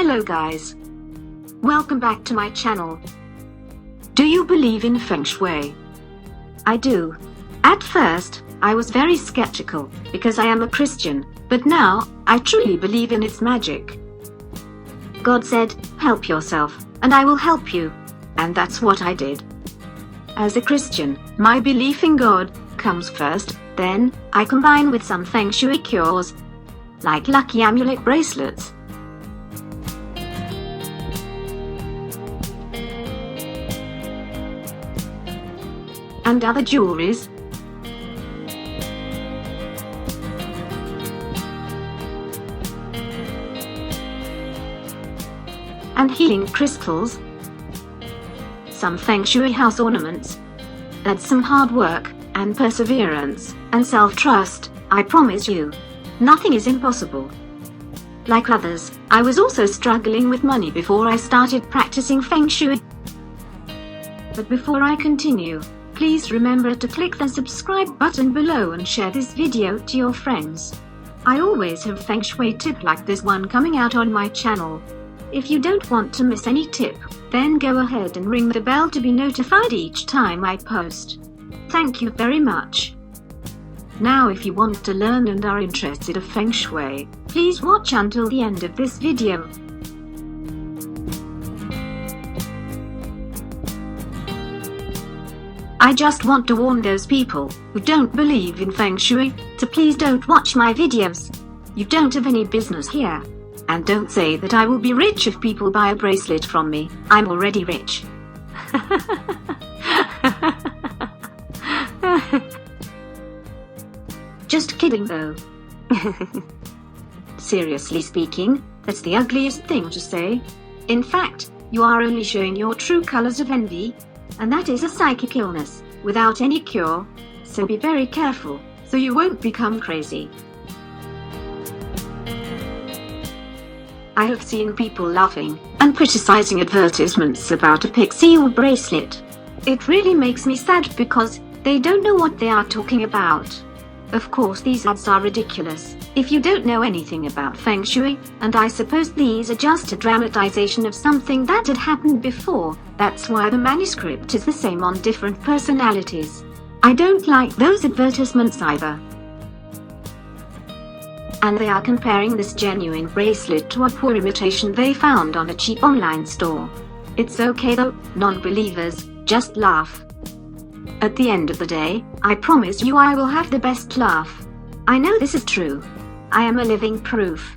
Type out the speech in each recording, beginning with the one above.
Hello guys. Welcome back to my channel. Do you believe in Feng Shui? I do. At first, I was very skeptical, because I am a Christian, but now, I truly believe in its magic. God said, help yourself, and I will help you. And that's what I did. As a Christian, my belief in God comes first, then, I combine with some Feng Shui cures, like lucky amulet bracelets. And other jewelries. And healing crystals. Some Feng Shui house ornaments. That's some hard work, and perseverance, and self-trust, I promise you. Nothing is impossible. Like others, I was also struggling with money before I started practicing Feng Shui. But before I continue, please remember to click the subscribe button below and share this video to your friends. I always have Feng Shui tip like this one coming out on my channel. If you don't want to miss any tip, then go ahead and ring the bell to be notified each time I post. Thank you very much. Now if you want to learn and are interested in Feng Shui, please watch until the end of this video. I just want to warn those people who don't believe in Feng Shui to please don't watch my videos. You don't have any business here. And don't say that I will be rich if people buy a bracelet from me. I'm already rich. Just kidding though. Seriously speaking, that's the ugliest thing to say. In fact, you are only showing your true colors of envy. And that is a psychic illness, without any cure, so be very careful, so you won't become crazy. I have seen people laughing and criticizing advertisements about a pixie or bracelet. It really makes me sad because they don't know what they are talking about. Of course these ads are ridiculous, if you don't know anything about Feng Shui, and I suppose these are just a dramatization of something that had happened before, that's why the manuscript is the same on different personalities. I don't like those advertisements either. And they are comparing this genuine bracelet to a poor imitation they found on a cheap online store. It's okay though, non-believers, just laugh. At the end of the day, I promise you I will have the best laugh. I know this is true. I am a living proof.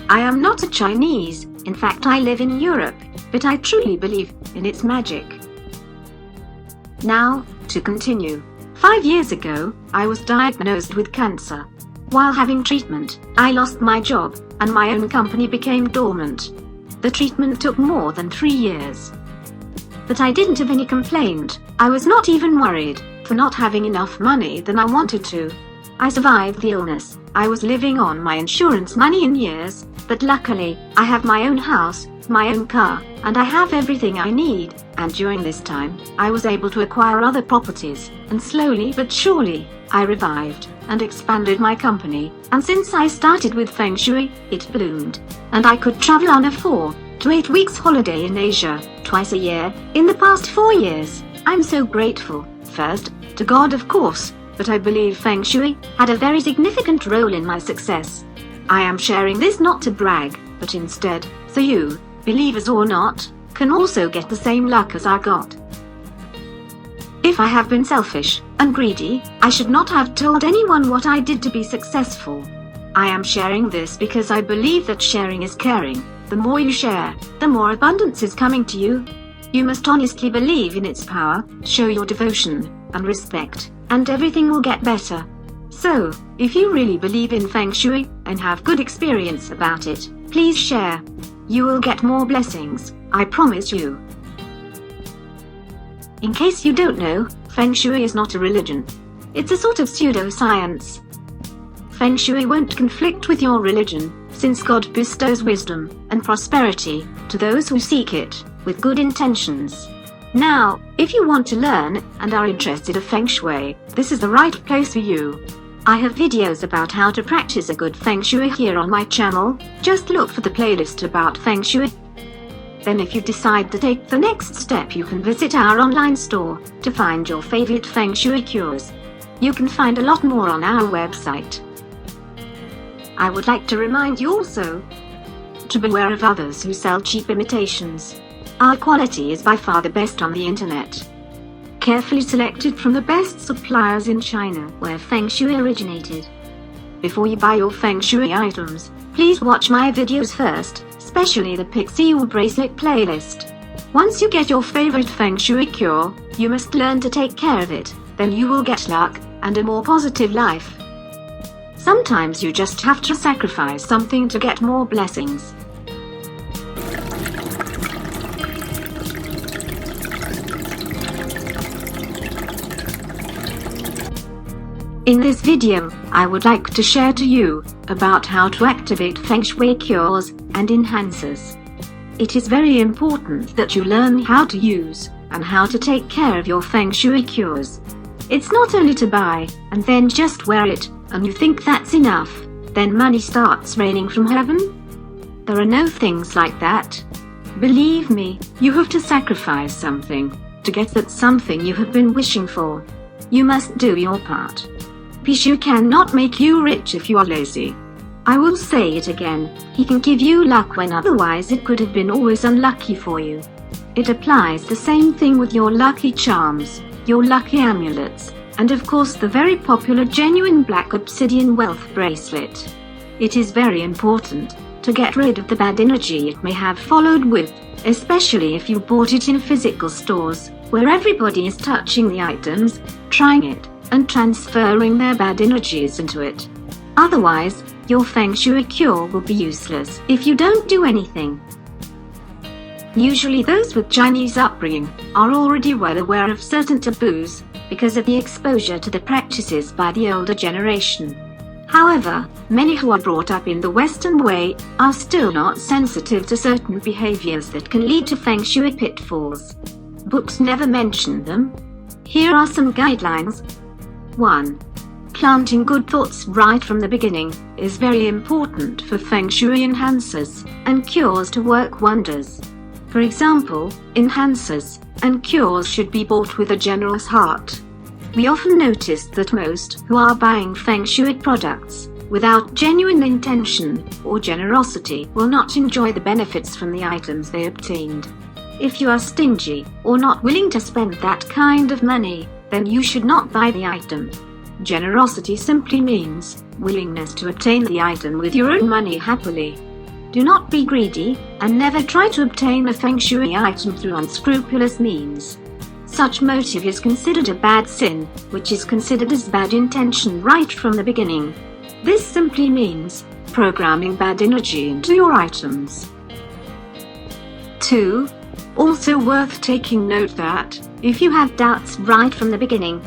I am not a Chinese, in fact I live in Europe, but I truly believe in its magic. Now, to continue. 5 years ago, I was diagnosed with cancer. While having treatment, I lost my job, and my own company became dormant. The treatment took more than 3 years. But I didn't have any complaint. I was not even worried for not having enough money than I wanted to. I survived the illness. I was living on my insurance money in years, but luckily, I have my own house, my own car, and I have everything I need, and during this time, I was able to acquire other properties, and slowly but surely, I revived and expanded my company, and since I started with Feng Shui, it bloomed, and I could travel on a 4 to 8 weeks holiday in Asia, twice a year, in the past 4 years. I'm so grateful, first, to God of course, but I believe Feng Shui had a very significant role in my success. I am sharing this not to brag, but instead, so you, believers or not, can also get the same luck as I got. If I have been selfish and greedy, I should not have told anyone what I did to be successful. I am sharing this because I believe that sharing is caring. The more you share, the more abundance is coming to you. You must honestly believe in its power, show your devotion and respect, and everything will get better. So, if you really believe in Feng Shui and have good experience about it, please share. You will get more blessings, I promise you. In case you don't know, Feng Shui is not a religion. It's a sort of pseudoscience. Feng Shui won't conflict with your religion, since God bestows wisdom and prosperity to those who seek it with good intentions. Now, if you want to learn and are interested in Feng Shui, this is the right place for you. I have videos about how to practice a good Feng Shui here on my channel. Just look for the playlist about Feng Shui. Then if you decide to take the next step, you can visit our online store to find your favorite Feng Shui cures. You can find a lot more on our website. I would like to remind you also to beware of others who sell cheap imitations. Our quality is by far the best on the internet. Carefully selected from the best suppliers in China, where Feng Shui originated. Before you buy your Feng Shui items, please watch my videos first, especially the Pixie bracelet playlist. Once you get your favorite Feng Shui cure, you must learn to take care of it, then you will get luck and a more positive life. Sometimes you just have to sacrifice something to get more blessings. In this video, I would like to share to you about how to activate Feng Shui cures and enhancers. It is very important that you learn how to use and how to take care of your Feng Shui cures. It's not only to buy and then just wear it, and you think that's enough, then money starts raining from heaven. There are no things like that. Believe me, you have to sacrifice something to get that something you have been wishing for. You must do your part. Feng Shui cannot make you rich if you are lazy. I will say it again, he can give you luck when otherwise it could have been always unlucky for you. It applies the same thing with your lucky charms, your lucky amulets, and of course the very popular genuine black obsidian wealth bracelet. It is very important to get rid of the bad energy it may have followed with, especially if you bought it in physical stores, where everybody is touching the items, trying it, and transferring their bad energies into it. Otherwise, your Feng Shui cure will be useless if you don't do anything. Usually those with Chinese upbringing are already well aware of certain taboos because of the exposure to the practices by the older generation. However, many who are brought up in the Western way are still not sensitive to certain behaviors that can lead to Feng Shui pitfalls. Books never mention them. Here are some guidelines. 1. Planting good thoughts right from the beginning is very important for Feng Shui enhancers and cures to work wonders. For example, enhancers and cures should be bought with a generous heart. We often notice that most who are buying Feng Shui products without genuine intention or generosity will not enjoy the benefits from the items they obtained. If you are stingy or not willing to spend that kind of money, then you should not buy the item. Generosity simply means willingness to obtain the item with your own money happily. Do not be greedy, and never try to obtain a Feng Shui item through unscrupulous means. Such motive is considered a bad sin, which is considered as bad intention right from the beginning. This simply means programming bad energy into your items. 2. Also worth taking note that, if you have doubts right from the beginning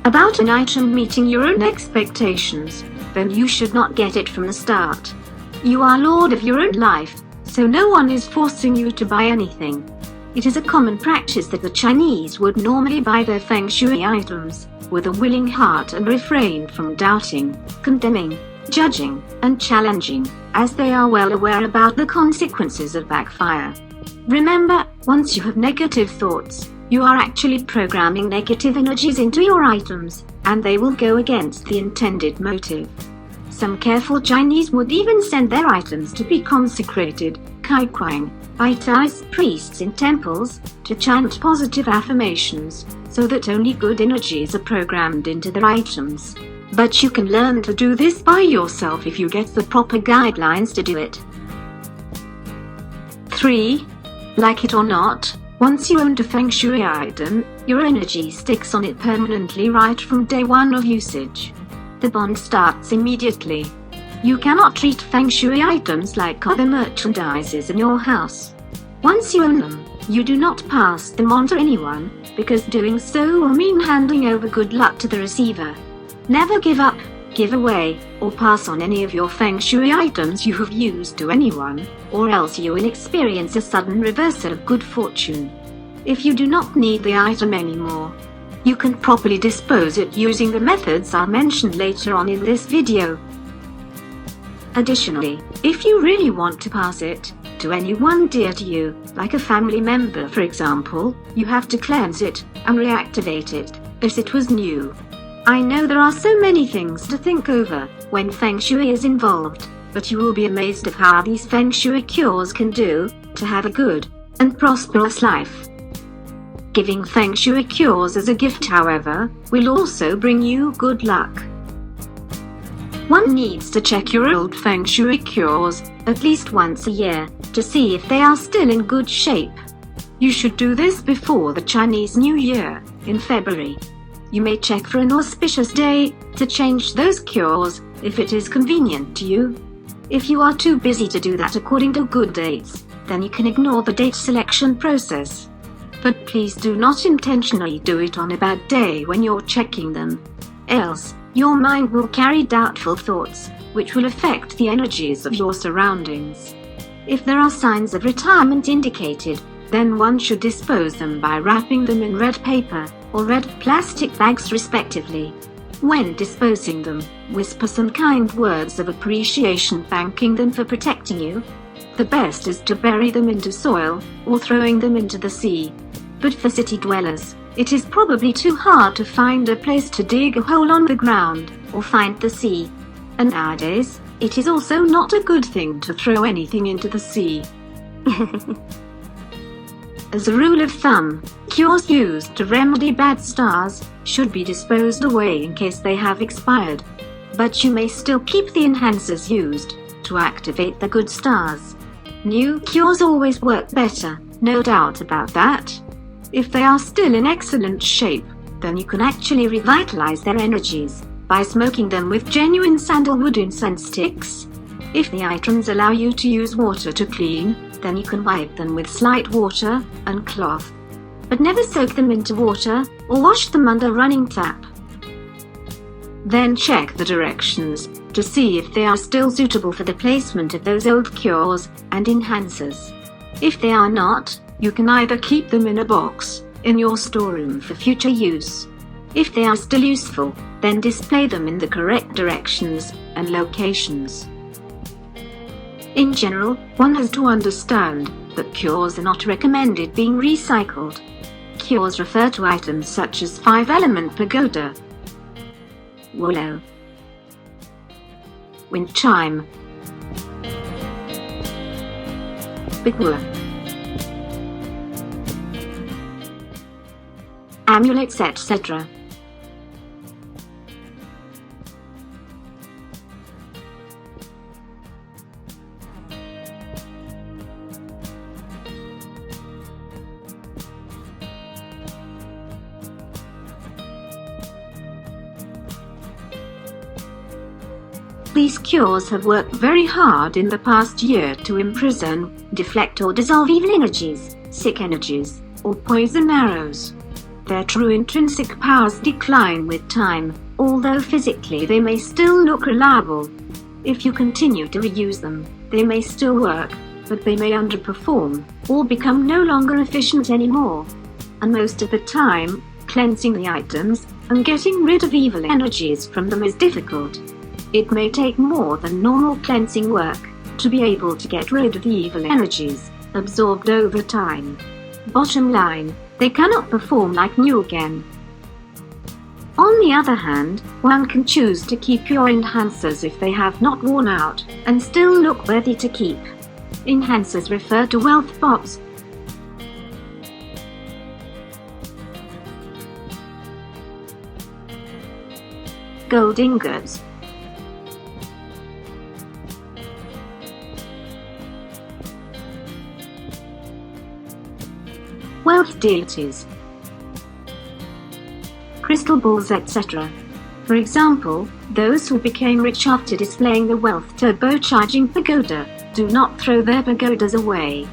about an item meeting your own expectations, then you should not get it from the start. You are lord of your own life, so no one is forcing you to buy anything. It is a common practice that the Chinese would normally buy their Feng Shui items with a willing heart and refrain from doubting, condemning, judging, and challenging, as they are well aware about the consequences of backfire. Remember, once you have negative thoughts, you are actually programming negative energies into your items, and they will go against the intended motive. Some careful Chinese would even send their items to be consecrated, kaikwang, by Taoist priests in temples, to chant positive affirmations, so that only good energies are programmed into their items. But you can learn to do this by yourself if you get the proper guidelines to do it. 3. Like it or not, once you own a Feng Shui item, your energy sticks on it permanently right from day one of usage. The bond starts immediately. You cannot treat Feng Shui items like other merchandises in your house. Once you own them, you do not pass them on to anyone, because doing so will mean handing over good luck to the receiver. Never give up, give away, or pass on any of your Feng Shui items you have used to anyone, or else you will experience a sudden reversal of good fortune. If you do not need the item anymore, You can properly dispose it using the methods I'll mention later on in this video. Additionally, if you really want to pass it to anyone dear to you, like a family member for example, you have to cleanse it and reactivate it as it was new. I know there are so many things to think over when Feng Shui is involved, but you will be amazed at how these Feng Shui cures can do to have a good and prosperous life. Giving Feng Shui cures as a gift, however, will also bring you good luck. One needs to check your old Feng Shui cures at least once a year to see if they are still in good shape. You should do this before the Chinese New Year, in February. You may check for an auspicious day to change those cures if it is convenient to you. If you are too busy to do that according to good dates, then you can ignore the date selection process. But please do not intentionally do it on a bad day when you're checking them. Else, your mind will carry doubtful thoughts, which will affect the energies of your surroundings. If there are signs of retirement indicated, then one should dispose them by wrapping them in red paper or red plastic bags respectively. When disposing them, whisper some kind words of appreciation thanking them for protecting you. The best is to bury them into soil or throwing them into the sea. But for city dwellers, it is probably too hard to find a place to dig a hole on the ground or find the sea. And nowadays, it is also not a good thing to throw anything into the sea. As a rule of thumb, cures used to remedy bad stars should be disposed away in case they have expired. But you may still keep the enhancers used to activate the good stars. New cures always work better, no doubt about that. If they are still in excellent shape, then you can actually revitalize their energies by smoking them with genuine sandalwood incense sticks. If the items allow you to use water to clean, then you can wipe them with slight water and cloth. But never soak them into water or wash them under running tap. Then check the directions to see if they are still suitable for the placement of those old cures and enhancers. If they are not, you can either keep them in a box in your storeroom for future use. If they are still useful, then display them in the correct directions and locations. In general, one has to understand that cures are not recommended being recycled. Cures refer to items such as 5-element pagoda, willow, wind chime, bigua, amulets, etc. These cures have worked very hard in the past year to imprison, deflect or dissolve evil energies, sick energies, or poison arrows. Their true intrinsic powers decline with time, although physically they may still look reliable. If you continue to reuse them, they may still work, but they may underperform, or become no longer efficient anymore. And most of the time, cleansing the items and getting rid of evil energies from them is difficult. It may take more than normal cleansing work to be able to get rid of the evil energies absorbed over time. Bottom line, they cannot perform like new again. On the other hand, one can choose to keep your enhancers if they have not worn out and still look worthy to keep. Enhancers refer to wealth pots, gold ingots, wealth deities, crystal balls, etc. For example, those who became rich after displaying the wealth turbocharging pagoda do not throw their pagodas away.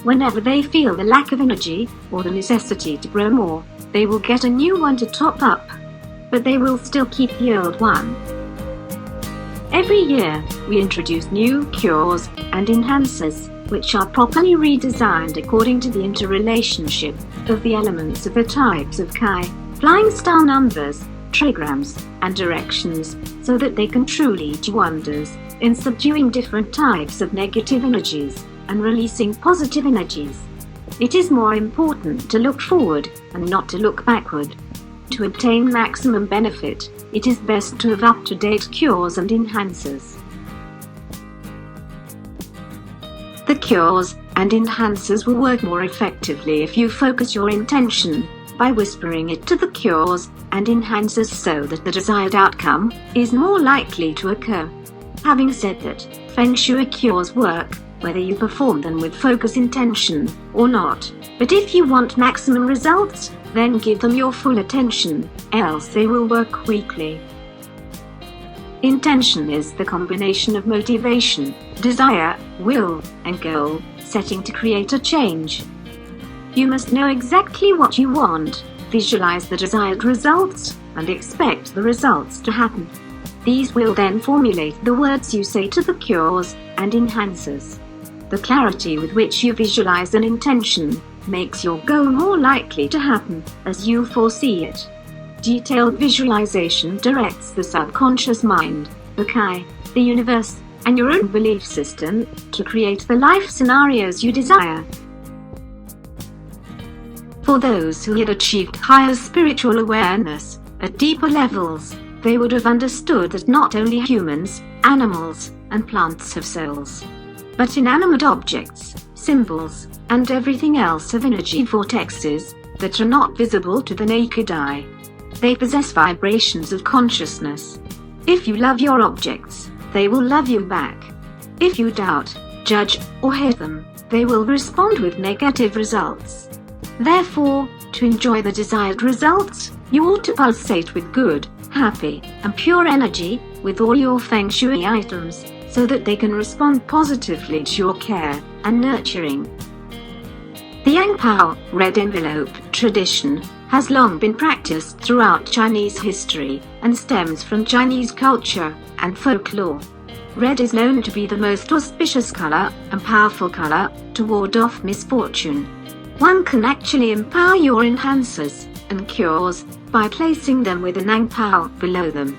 Whenever they feel the lack of energy or the necessity to grow more, they will get a new one to top up, but they will still keep the old one. Every year, we introduce new cures and enhancers which are properly redesigned according to the interrelationship of the elements of the types of Kai, flying star numbers, trigrams, and directions, so that they can truly do wonders in subduing different types of negative energies and releasing positive energies. It is more important to look forward and not to look backward. To obtain maximum benefit, it is best to have up-to-date cures and enhancers. The cures and enhancers will work more effectively if you focus your intention by whispering it to the cures and enhancers so that the desired outcome is more likely to occur. Having said that, Feng Shui cures work whether you perform them with focus intention or not, but if you want maximum results, then give them your full attention, else they will work weakly. Intention is the combination of motivation, desire, will, and goal setting to create a change. You must know exactly what you want, visualize the desired results, and expect the results to happen. These will then formulate the words you say to the cures and enhancers. The clarity with which you visualize an intention makes your goal more likely to happen as you foresee it. Detailed visualization directs the subconscious mind, the Kai, the universe, and your own belief system to create the life scenarios you desire. For those who had achieved higher spiritual awareness at deeper levels, they would have understood that not only humans, animals, and plants have souls, but inanimate objects, symbols, and everything else have energy vortexes that are not visible to the naked eye. They possess vibrations of consciousness. If you love your objects, they will love you back. If you doubt, judge, or hate them, they will respond with negative results. Therefore, to enjoy the desired results, you ought to pulsate with good, happy, and pure energy with all your Feng Shui items, so that they can respond positively to your care and nurturing. The Yang Pao, red envelope, tradition has long been practiced throughout Chinese history and stems from Chinese culture and folklore. Red is known to be the most auspicious color and powerful color to ward off misfortune. One can actually empower your enhancers and cures by placing them with an Yang Pao below them.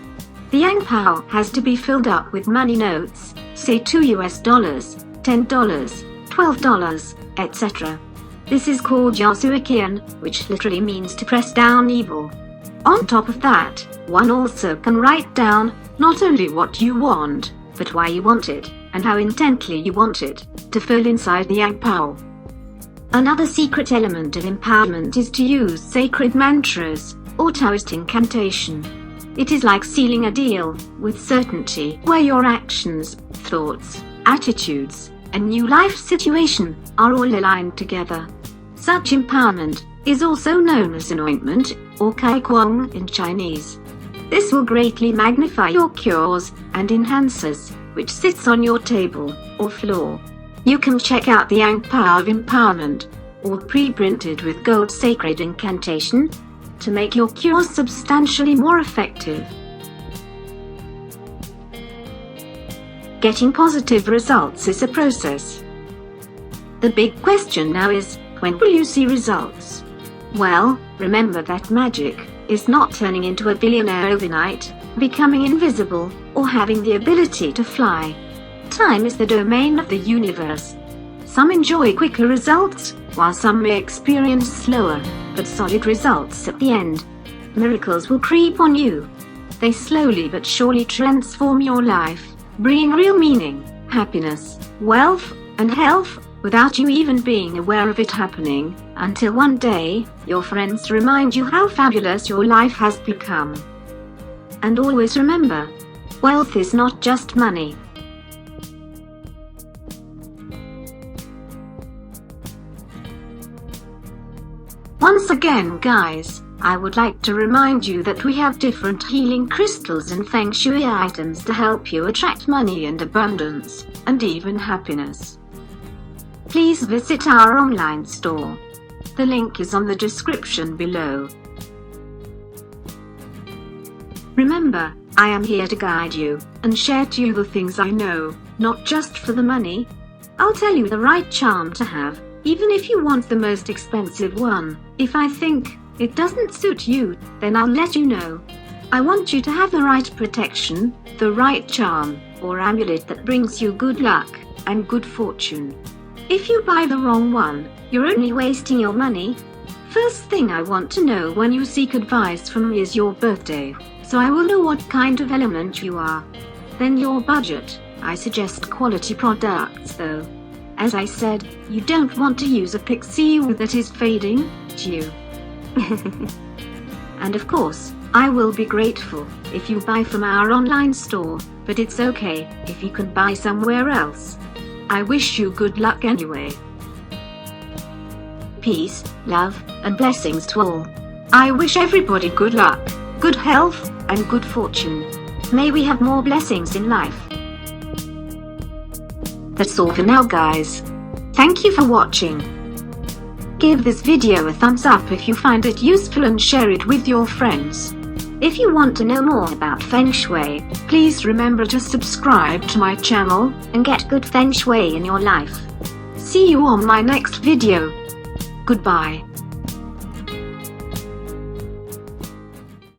The Yang Pao has to be filled up with money notes, say $2, $10, $12, etc. This is called Yasuikian, which literally means to press down evil. On top of that, one also can write down not only what you want, but why you want it, and how intently you want it to fill inside the Yang Pao. Another secret element of empowerment is to use sacred mantras or Taoist incantation. It is like sealing a deal with certainty where your actions, thoughts, attitudes, and new life situation are all aligned together. Such empowerment is also known as anointment or kai kuang in Chinese. This will greatly magnify your cures and enhancers, which sits on your table or floor. You can check out the Yang Pao of Empowerment, or pre-printed with gold sacred incantation, to make your cures substantially more effective. Getting positive results is a process. The big question now is, when will you see results? Well, remember that magic is not turning into a billionaire overnight, becoming invisible, or having the ability to fly. Time is the domain of the universe. Some enjoy quicker results, while some may experience slower, but solid results at the end. Miracles will creep on you. They slowly but surely transform your life, bringing real meaning, happiness, wealth, and health, without you even being aware of it happening, until one day, your friends remind you how fabulous your life has become. And always remember, wealth is not just money. Once again, guys, I would like to remind you that we have different healing crystals and Feng Shui items to help you attract money and abundance, and even happiness. Please visit our online store. The link is on the description below. Remember, I am here to guide you and share to you the things I know, not just for the money. I'll tell you the right charm to have, even if you want the most expensive one. If I think it doesn't suit you, then I'll let you know. I want you to have the right protection, the right charm, or amulet that brings you good luck and good fortune. If you buy the wrong one, you're only wasting your money. First thing I want to know when you seek advice from me is your birthday, so I will know what kind of element you are. Then your budget. I suggest quality products though. As I said, you don't want to use a pixie that is fading, do you? And of course, I will be grateful if you buy from our online store, but it's okay if you can buy somewhere else. I wish you good luck anyway. Peace, love, and blessings to all. I wish everybody good luck, good health, and good fortune. May we have more blessings in life. That's all for now, guys. Thank you for watching. Give this video a thumbs up if you find it useful and share it with your friends. If you want to know more about Feng Shui, please remember to subscribe to my channel and get good Feng Shui in your life. See you on my next video. Goodbye.